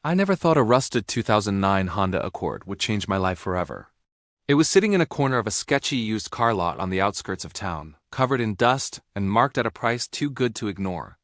I never thought a rusted 2009 Honda Accord would change my life forever. It was sitting in a corner of a sketchy used car lot on the outskirts of town, covered in dust and marked at a price too good to ignore.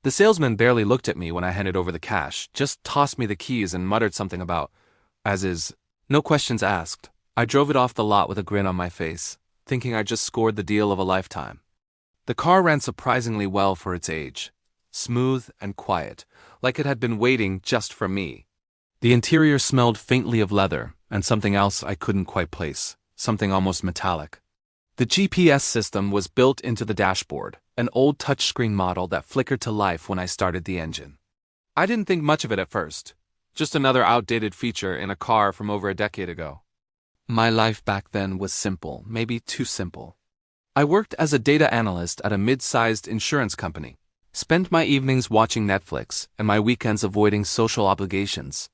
The salesman barely looked at me when I handed over the cash, just tossed me the keys and muttered something about, as is. No questions asked. I drove it off the lot with a grin on my face, thinking I'd just scored the deal of a lifetime. The car ran surprisingly well for its age. Smooth and quiet, like it had been waiting just for me. The interior smelled faintly of leather, and something else I couldn't quite place, something almost metallic. The GPS system was built into the dashboard, an old touchscreen model that flickered to life when I started the engine. I didn't think much of it at first, just another outdated feature in a car from over a decade ago. My life back then was simple, maybe too simple. I worked as a data analyst at a mid-sized insurance company, spent my evenings watching Netflix and my weekends avoiding social obligations.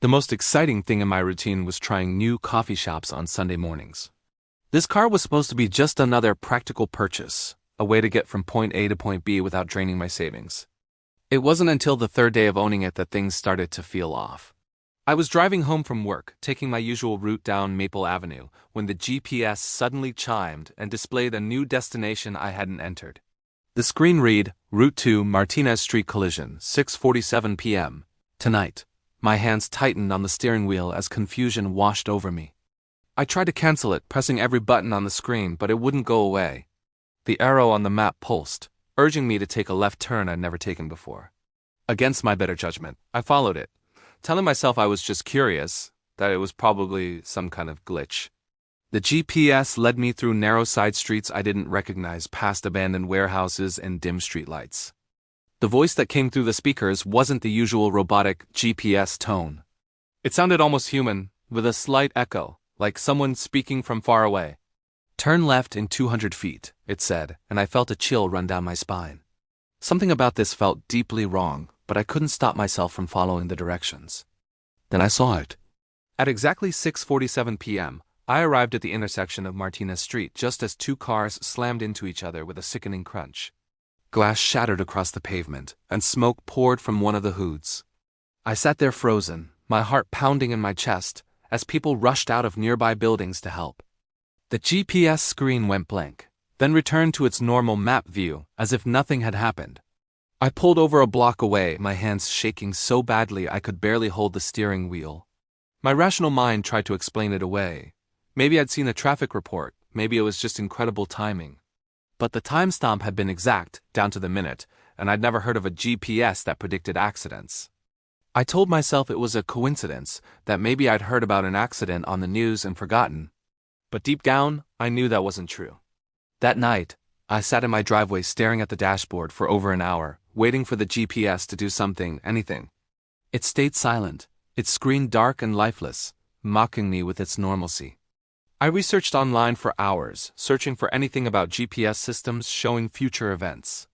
The most exciting thing in my routine was trying new coffee shops on Sunday mornings. This car was supposed to be just another practical purchase, a way to get from point A to point B without draining my savings. It wasn't until the third day of owning it that things started to feel off. I was driving home from work, taking my usual route down Maple Avenue, when the GPS suddenly chimed and displayed a new destination I hadn't entered. The screen read, Route 2 Martinez Street Collision, 6:47 p.m. Tonight. My hands tightened on the steering wheel as confusion washed over me. I tried to cancel it, pressing every button on the screen, but it wouldn't go away. The arrow on the map pulsed, urging me to take a left turn I'd never taken before. Against my better judgment, I followed it, telling myself I was just curious, that it was probably some kind of glitch. The GPS led me through narrow side streets I didn't recognize, past abandoned warehouses and dim streetlights. The voice that came through the speakers wasn't the usual robotic GPS tone. It sounded almost human, with a slight echo, like someone speaking from far away. Turn left in 200 feet, it said, and I felt a chill run down my spine. Something about this felt deeply wrong, but I couldn't stop myself from following the directions. Then I saw it. At exactly 6:47 p.m., I arrived at the intersection of Martinez Street just as two cars slammed into each other with a sickening crunch. Glass shattered across the pavement, and smoke poured from one of the hoods. I sat there frozen, my heart pounding in my chest, as people rushed out of nearby buildings to help. The GPS screen went blank, then returned to its normal map view, as if nothing had happened. I pulled over a block away, my hands shaking so badly I could barely hold the steering wheel. My rational mind tried to explain it away. Maybe I'd seen a traffic report, maybe it was just incredible timing. But the timestamp had been exact, down to the minute, and I'd never heard of a GPS that predicted accidents. I told myself it was a coincidence, that maybe I'd heard about an accident on the news and forgotten. But deep down, I knew that wasn't true. That night, I sat in my driveway staring at the dashboard for over an hour, waiting for the GPS to do something, anything. It stayed silent, its screen dark and lifeless, mocking me with its normalcy. I researched online for hours, searching for anything about GPS systems showing future events.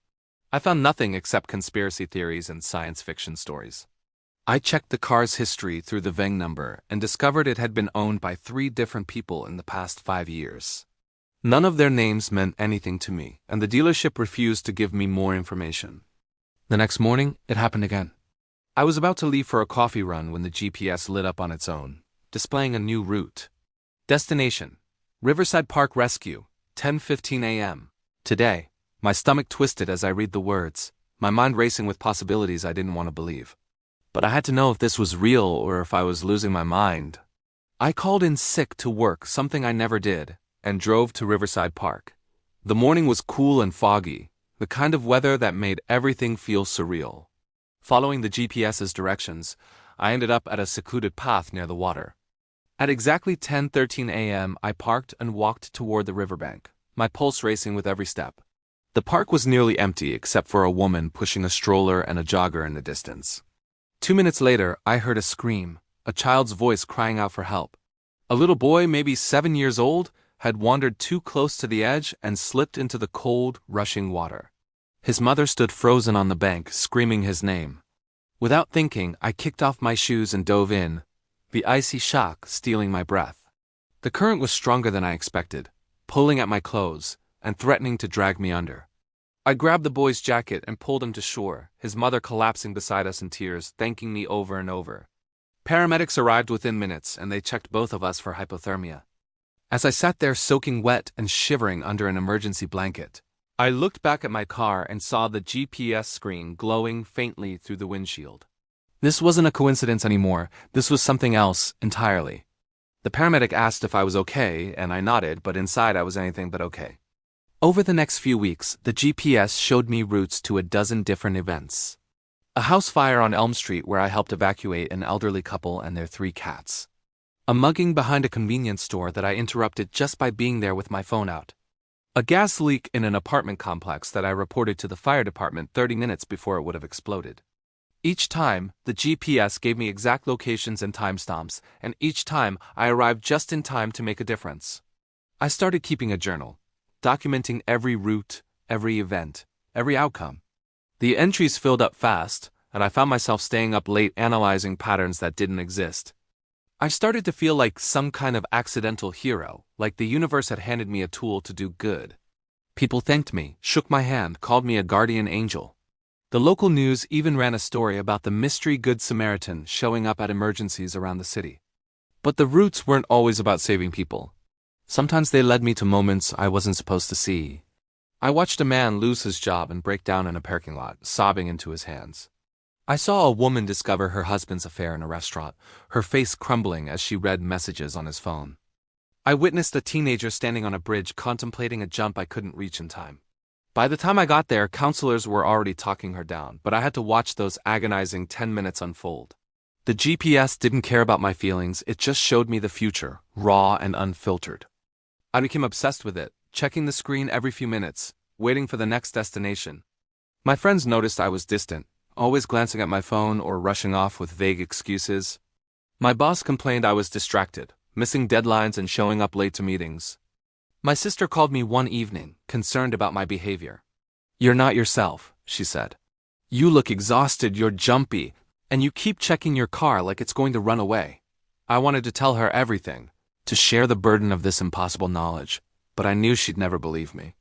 I found nothing except conspiracy theories and science fiction stories. I checked the car's history through the VIN number and discovered it had been owned by 3 different people in the past 5 years. None of their names meant anything to me, and the dealership refused to give me more information. The next morning, it happened again. I was about to leave for a coffee run when the GPS lit up on its own, displaying a new route. Destination: Riverside Park Rescue, 10:15 a.m. Today. My stomach twisted as I read the words, my mind racing with possibilities I didn't want to believe. But I had to know if this was real or if I was losing my mind. I called in sick to work, something I never did, and drove to Riverside Park. The morning was cool and foggy, the kind of weather that made everything feel surreal. Following the GPS's directions, I ended up at a secluded path near the water. At exactly 10:13 a.m., I parked and walked toward the riverbank, my pulse racing with every step. The park was nearly empty except for a woman pushing a stroller and a jogger in the distance. 2 minutes later, I heard a scream, a child's voice crying out for help. A little boy, maybe 7 years old, had wandered too close to the edge and slipped into the cold, rushing water. His mother stood frozen on the bank, screaming his name. Without thinking, I kicked off my shoes and dove in, the icy shock stealing my breath. The current was stronger than I expected, pulling at my clothes and threatening to drag me under. I grabbed the boy's jacket and pulled him to shore, his mother collapsing beside us in tears, thanking me over and over. Paramedics arrived within minutes, and they checked both of us for hypothermia. As I sat there soaking wet and shivering under an emergency blanket, I looked back at my car and saw the GPS screen glowing faintly through the windshield. This wasn't a coincidence anymore, this was something else entirely. The paramedic asked if I was okay, and I nodded, but inside I was anything but okay. Over the next few weeks, the GPS showed me routes to a dozen different events. A house fire on Elm Street where I helped evacuate an elderly couple and their 3 cats. A mugging behind a convenience store that I interrupted just by being there with my phone out. A gas leak in an apartment complex that I reported to the fire department 30 minutes before it would have exploded. Each time, the GPS gave me exact locations and timestamps, and each time I arrived just in time to make a difference. I started keeping a journal, documenting every route, every event, every outcome. The entries filled up fast, and I found myself staying up late analyzing patterns that didn't exist. I started to feel like some kind of accidental hero, like the universe had handed me a tool to do good. People thanked me, shook my hand, called me a guardian angel. The local news even ran a story about the mystery Good Samaritan showing up at emergencies around the city. But the routes weren't always about saving people. Sometimes they led me to moments I wasn't supposed to see. I watched a man lose his job and break down in a parking lot, sobbing into his hands. I saw a woman discover her husband's affair in a restaurant, her face crumbling as she read messages on his phone. I witnessed a teenager standing on a bridge contemplating a jump I couldn't reach in time. By the time I got there, counselors were already talking her down, but I had to watch those agonizing 10 minutes unfold. The GPS didn't care about my feelings, it just showed me the future, raw and unfiltered. I became obsessed with it, checking the screen every few minutes, waiting for the next destination. My friends noticed I was distant, always glancing at my phone or rushing off with vague excuses. My boss complained I was distracted, missing deadlines and showing up late to meetings. My sister called me one evening, concerned about my behavior. "You're not yourself," she said. "You look exhausted, you're jumpy, and you keep checking your car like it's going to run away." I wanted to tell her everything, to share the burden of this impossible knowledge, but I knew she'd never believe me.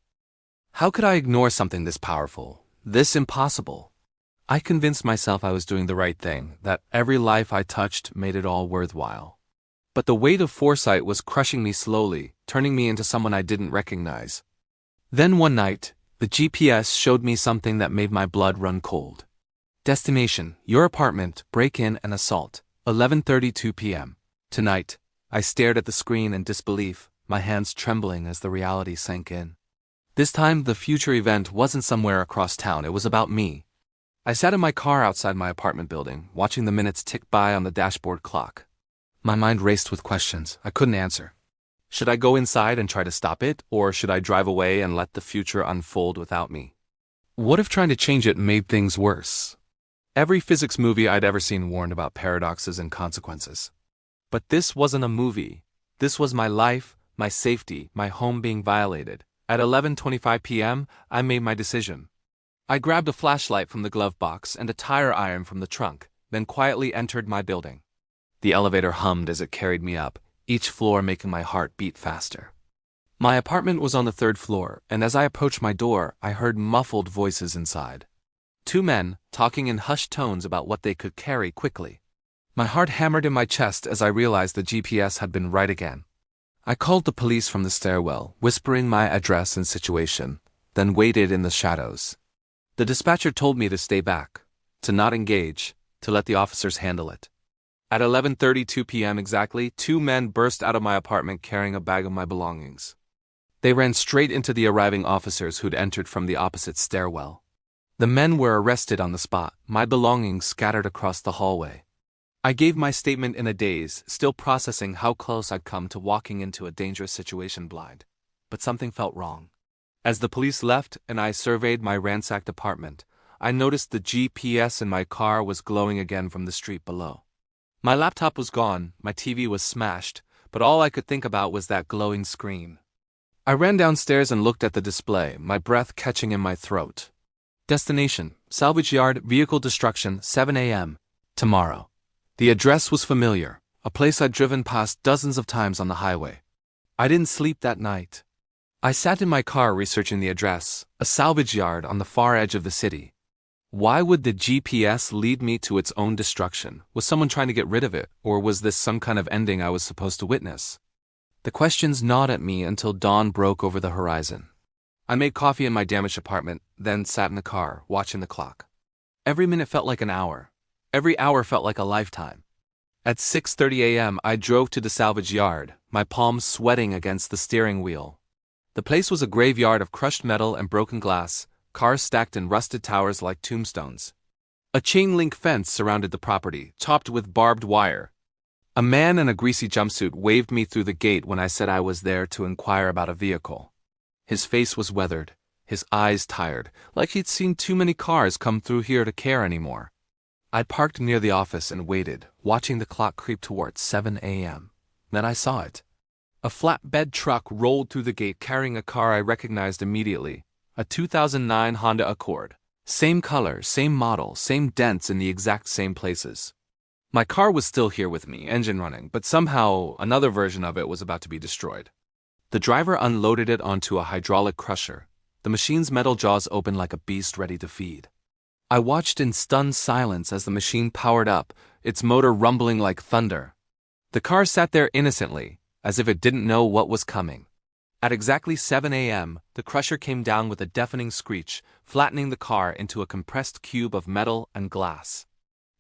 How could I ignore something this powerful, this impossible? I convinced myself I was doing the right thing, that every life I touched made it all worthwhile. But the weight of foresight was crushing me slowly, turning me into someone I didn't recognize. Then one night, the GPS showed me something that made my blood run cold. Destination, your apartment, break-in and assault, 11:32 p.m. Tonight, I stared at the screen in disbelief, my hands trembling as the reality sank in. This time, the future event wasn't somewhere across town, it was about me. I sat in my car outside my apartment building, watching the minutes tick by on the dashboard clock. My mind raced with questions I couldn't answer. Should I go inside and try to stop it, or should I drive away and let the future unfold without me? What if trying to change it made things worse? Every physics movie I'd ever seen warned about paradoxes and consequences. But this wasn't a movie. This was my life, my safety, my home being violated. At 11:25 p.m., I made my decision. I grabbed a flashlight from the glove box and a tire iron from the trunk, then quietly entered my building. The elevator hummed as it carried me up, each floor making my heart beat faster. My apartment was on the 3rd floor, and as I approached my door, I heard muffled voices inside. 2 men, talking in hushed tones about what they could carry quickly. My heart hammered in my chest as I realized the GPS had been right again. I called the police from the stairwell, whispering my address and situation, then waited in the shadows. The dispatcher told me to stay back, to not engage, to let the officers handle it. At 11:32 p.m. exactly, 2 men burst out of my apartment carrying a bag of my belongings. They ran straight into the arriving officers who'd entered from the opposite stairwell. The men were arrested on the spot, my belongings scattered across the hallway. I gave my statement in a daze, still processing how close I'd come to walking into a dangerous situation blind. But something felt wrong. As the police left and I surveyed my ransacked apartment, I noticed the GPS in my car was glowing again from the street below. My laptop was gone, my TV was smashed, but all I could think about was that glowing screen. I ran downstairs and looked at the display, my breath catching in my throat. Destination, salvage yard, vehicle destruction, 7 a.m. tomorrow. The address was familiar, a place I'd driven past dozens of times on the highway. I didn't sleep that night. I sat in my car researching the address, a salvage yard on the far edge of the city. Why would the GPS lead me to its own destruction? Was someone trying to get rid of it, or was this some kind of ending I was supposed to witness? The questions gnawed at me until dawn broke over the horizon. I made coffee in my damaged apartment, then sat in the car, watching the clock. Every minute felt like an hour. Every hour felt like a lifetime. At 6:30 a.m., I drove to the salvage yard, my palms sweating against the steering wheel. The place was a graveyard of crushed metal and broken glass, cars stacked in rusted towers like tombstones. A chain-link fence surrounded the property, topped with barbed wire. A man in a greasy jumpsuit waved me through the gate when I said I was there to inquire about a vehicle. His face was weathered, his eyes tired, like he'd seen too many cars come through here to care anymore. I parked near the office and waited, watching the clock creep towards 7 a.m. Then I saw it. A flatbed truck rolled through the gate carrying a car I recognized immediately, a 2009 Honda Accord. Same color, same model, same dents in the exact same places. My car was still here with me, engine running, but somehow another version of it was about to be destroyed. The driver unloaded it onto a hydraulic crusher, the machine's metal jaws open like a beast ready to feed. I watched in stunned silence as the machine powered up, its motor rumbling like thunder. The car sat there innocently, as if it didn't know what was coming. At exactly 7 a.m., the crusher came down with a deafening screech, flattening the car into a compressed cube of metal and glass.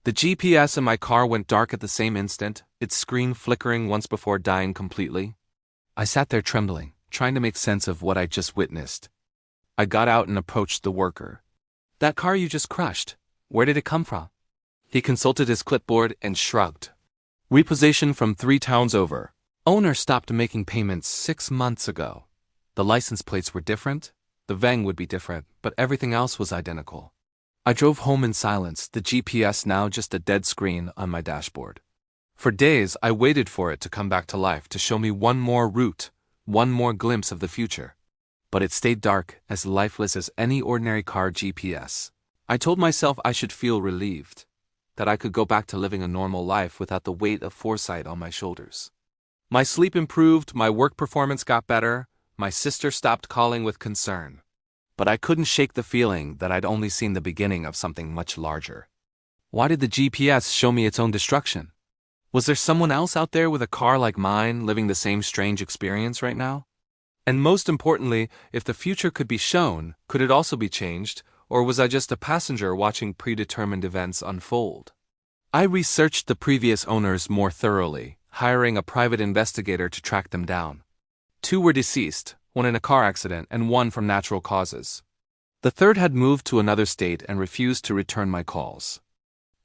The GPS in my car went dark at the same instant, its screen flickering once before dying completely. I sat there trembling, trying to make sense of what I'd just witnessed. I got out and approached the worker. "That car you just crushed, where did it come from?" He consulted his clipboard and shrugged. "Repossession from 3 towns over. Owner stopped making payments 6 months ago. The license plates were different, the VIN would be different, but everything else was identical." I drove home in silence, the GPS now just a dead screen on my dashboard. For days, I waited for it to come back to life, to show me one more route, one more glimpse of the future. But it stayed dark, as lifeless as any ordinary car GPS. I told myself I should feel relieved, that I could go back to living a normal life without the weight of foresight on my shoulders. My sleep improved, my work performance got better, my sister stopped calling with concern. But I couldn't shake the feeling that I'd only seen the beginning of something much larger. Why did the GPS show me its own destruction? Was there someone else out there with a car like mine living the same strange experience right now? And most importantly, if the future could be shown, could it also be changed, or was I just a passenger watching predetermined events unfold? I researched the previous owners more thoroughly, hiring a private investigator to track them down. 2 were deceased, 1 in a car accident and 1 from natural causes. The 3rd had moved to another state and refused to return my calls.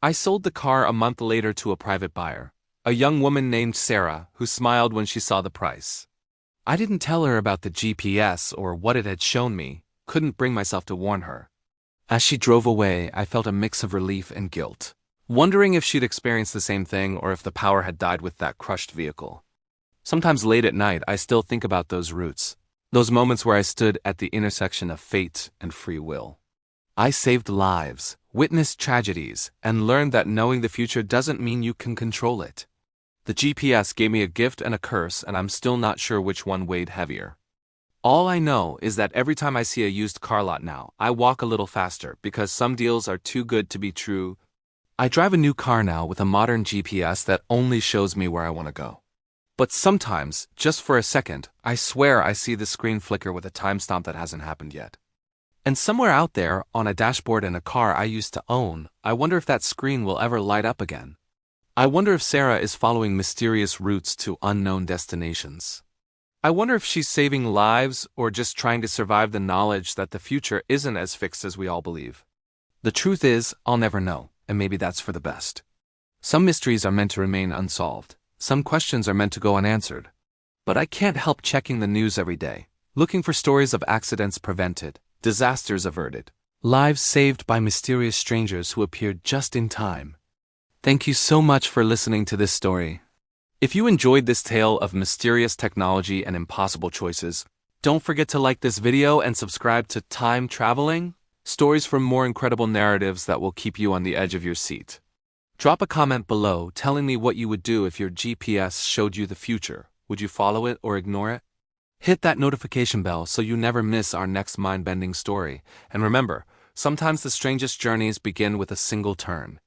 I sold the car a month later to a private buyer, a young woman named Sarah, who smiled when she saw the price. I didn't tell her about the GPS or what it had shown me, couldn't bring myself to warn her. As she drove away, I felt a mix of relief and guilt, wondering if she'd experienced the same thing or if the power had died with that crushed vehicle. Sometimes late at night, I still think about those routes, those moments where I stood at the intersection of fate and free will. I saved lives, witnessed tragedies, and learned that knowing the future doesn't mean you can control it. The GPS gave me a gift and a curse, and I'm still not sure which one weighed heavier. All I know is that every time I see a used car lot now, I walk a little faster because some deals are too good to be true. I drive a new car now with a modern GPS that only shows me where I want to go. But sometimes, just for a second, I swear I see the screen flicker with a timestamp that hasn't happened yet. And somewhere out there, on a dashboard in a car I used to own, I wonder if that screen will ever light up again. I wonder if Sarah is following mysterious routes to unknown destinations. I wonder if she's saving lives or just trying to survive the knowledge that the future isn't as fixed as we all believe. The truth is, I'll never know, and maybe that's for the best. Some mysteries are meant to remain unsolved. Some questions are meant to go unanswered. But I can't help checking the news every day, looking for stories of accidents prevented, disasters averted, lives saved by mysterious strangers who appeared just in time. Thank you so much for listening to this story. If you enjoyed this tale of mysterious technology and impossible choices, don't forget to like this video and subscribe to Time Traveling, stories from more incredible narratives that will keep you on the edge of your seat. Drop a comment below telling me what you would do if your GPS showed you the future. Would you follow it or ignore it? Hit that notification bell so you never miss our next mind-bending story. And remember, sometimes the strangest journeys begin with a single turn.